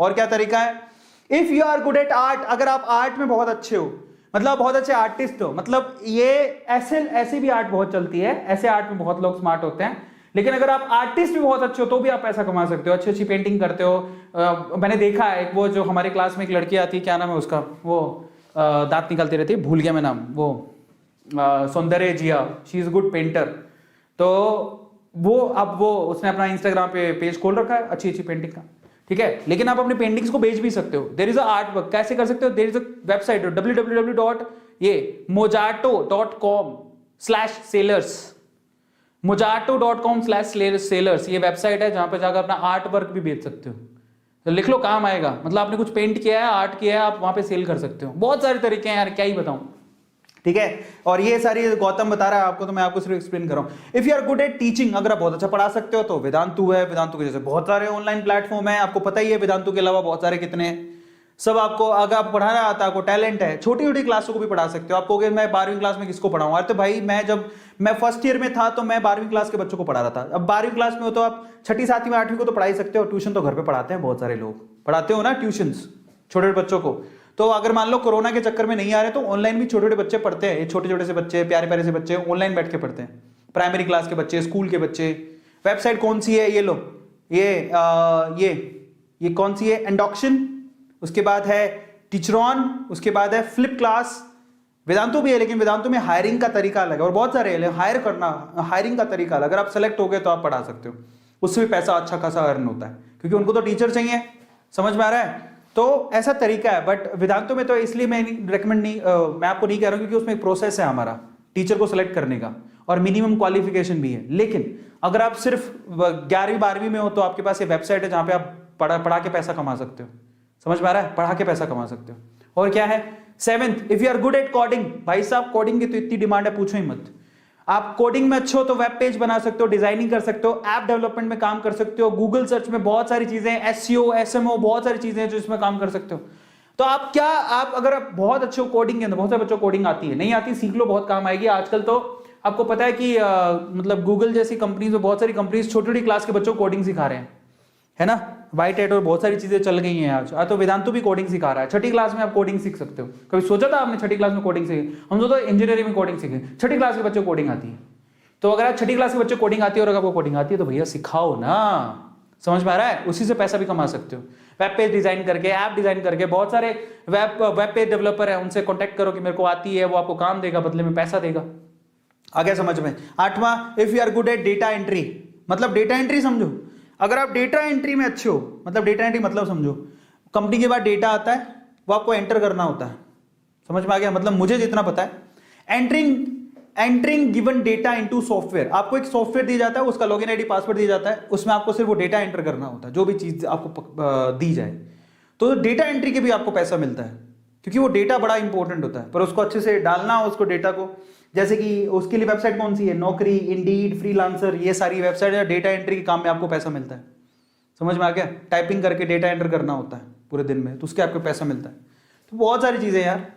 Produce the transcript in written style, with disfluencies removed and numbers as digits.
और क्या तरीका है, if you are good at art, अगर आप आर्ट में बहुत अच्छे हो, मतलब बहुत अच्छे आर्टिस्ट हो, मतलब ये ऐसे भी आर्ट बहुत चलती है, ऐसे आर्ट में बहुत लोग स्मार्ट होते हैं, लेकिन अगर आप आर्टिस्ट भी बहुत अच्छे हो तो भी आप पैसा कमा सकते हो, अच्छी अच्छी पेंटिंग करते हो। मैंने देखा है एक वो जो हमारे क्लास में एक लड़की आती है, क्या नाम है उसका, वो दांत निकालती रहती है, भूल गया मैं नाम, वो सौंदर्य जिया, शी इज गुड पेंटर। तो वो अब वो उसने अपना इंस्टाग्राम पे पेज खोल रखा है अच्छी अच्छी पेंटिंग का, ठीक है, लेकिन आप अपनी पेंटिंग्स को बेच भी सकते हो। There is a art work, कैसे कर सकते हो, there is a website www.mojato.com/sellers, mojato.com/sellers, ये वेबसाइट है जहां पे जाकर अपना आर्ट वर्क भी बेच सकते हो। तो लिख लो, काम आएगा, मतलब आपने कुछ पेंट किया है, आर्ट किया है, आप वहां पे सेल कर सकते हो। बहुत सारे तरीके हैं यार, क्या ही बताऊं, ठीक है। और ये सारी गौतम बता रहा है आपको, तो मैं आपको सिर्फ एक्सप्लेन कर रहा हूं। If you are good at teaching, अगर आप बहुत अच्छा पढ़ा सकते हो तो वेदांतु है, वेदांतु के जैसे बहुत सारे ऑनलाइन प्लेटफॉर्म है, आपको पता ही है वेदांतु के अलावा बहुत सारे कितने हैं, सब आपको, अगर आप पढ़ाना आता है, आपको टैलेंट है, छोटी छोटी क्लासों को भी पढ़ा सकते हो। आप कहोगे मैं 12वीं क्लास में किसको पढ़ाऊं, अरे तो भाई जब मैं फर्स्ट ईयर में था तो मैं 12वीं क्लास के बच्चों को पढ़ा रहा था, अब 12वीं क्लास में हो तो आप 6ठी 7वीं 8वीं को तो पढ़ा ही सकते हो। ट्यूशन तो घर पे पढ़ाते हैं, बहुत सारे लोग पढ़ाते हो ना ट्यूशन छोटे बच्चों को। तो अगर मान लो कोरोना के चक्कर में नहीं आ रहे तो ऑनलाइन भी छोटे छोटे बच्चे पढ़ते हैं, छोटे छोटे से बच्चे, प्यारे प्यारे से बच्चे ऑनलाइन बैठ के पढ़ते हैं, प्राइमरी क्लास के बच्चे, स्कूल के बच्चे। वेबसाइट कौन सी है, ये लो, ये कौन सी है, एंडॉक्शन, उसके बाद है टीचरॉन, उसके बाद है फ्लिप क्लास। वेदांतु भी है, लेकिन वेदांतु में हायरिंग का तरीका अलग है, और बहुत सारे हायरिंग का तरीका अलग। अगर आप सेलेक्ट हो गए तो आप पढ़ा सकते हो, उससे भी पैसा अच्छा खासा अर्न होता है, क्योंकि उनको तो टीचर चाहिए, समझ में आ रहा है। तो ऐसा तरीका है, बट वेदांतु में तो इसलिए मैं रेकमेंड नहीं, मैं आपको नहीं कह रहा हूं, क्योंकि उसमें एक प्रोसेस है हमारा टीचर को सिलेक्ट करने का, और मिनिमम क्वालिफिकेशन भी है। लेकिन अगर आप सिर्फ 11वीं 12वीं में हो तो आपके पास ये वेबसाइट है जहां पे आप पढ़ा के पैसा कमा सकते हो, समझ में आ रहा है, पढ़ा के पैसा कमा सकते हो। और क्या है, 7th, if you are good at coding, भाई साहब कोडिंग की तो इतनी डिमांड है, पूछो ही मत। आप कोडिंग में अच्छे हो तो वेब पेज बना सकते हो, डिजाइनिंग कर सकते हो, ऐप डेवलपमेंट में काम कर सकते हो, गूगल सर्च में बहुत सारी चीजें, एसईओ, एसएमओ, बहुत सारी चीजें हैं जो इसमें काम कर सकते हो। तो आप अगर आप बहुत अच्छे हो कोडिंग के अंदर, बहुत सारे बच्चों को कोडिंग आती है, नहीं आती सीख लो, बहुत काम आएगी। आजकल तो आपको पता है कि मतलब गूगल जैसी कंपनीज में बहुत सारी कंपनीज छोटी छोटी क्लास के बच्चों को कोडिंग सिखा रहे हैं, है ना, वाइट हैट और बहुत सारी चीजें चल गई हैं आज। तो वेदांतु भी कोडिंग सिखा रहा है, 6ठी क्लास में आप कोडिंग सीख सकते हो। कभी सोचा था आपने 6ठी क्लास में कोडिंग सीखे? हम तो इंजीनियरिंग में कोडिंग सीखे, 6ठी क्लास के बच्चों को कोडिंग आती है। तो अगर आप 6ठी क्लास के बच्चे कोडिंग आती है और अगर आपको कोडिंग आती है तो भैया सिखाओ ना, समझ में आ रहा है, उसी से पैसा भी कमा सकते हो। वेब पेज डिजाइन करके, ऐप डिजाइन करके, बहुत सारे वेब पेज डेवलपर है, उनसे कॉन्टेक्ट करो कि मेरे को आती है, वो आपको काम देगा, बदले में पैसा देगा। आ गया समझ में। 8वां, if you are good at data entry, मतलब डेटा एंट्री समझो, अगर आप डेटा एंट्री में अच्छे हो, मतलब डेटा एंट्री मतलब समझो, कंपनी के बाद डेटा आता है, वो आपको एंटर करना होता है, समझ में आ गया। मतलब मुझे जितना पता है, entering given data into software, आपको एक सॉफ्टवेयर दिया जाता है, उसका लॉगिन आईडी पासवर्ड दिया जाता है, उसमें आपको सिर्फ वो डेटा एंटर करना होता है, जो भी चीज आपको दी जाए। तो डेटा एंट्री के भी आपको पैसा मिलता है, क्योंकि वो डेटा बड़ा इंपॉर्टेंट होता है, पर उसको अच्छे से डालना हो, उसको डेटा को, जैसे कि उसके लिए वेबसाइट कौन सी है, नौकरी, इंडीड, फ्रीलांसर, ये सारी वेबसाइट है, डेटा एंट्री के काम में आपको पैसा मिलता है, समझ में आ गया। टाइपिंग करके डेटा एंटर करना होता है पूरे दिन में, तो उसके आपको पैसा मिलता है। तो बहुत सारी चीजें यार।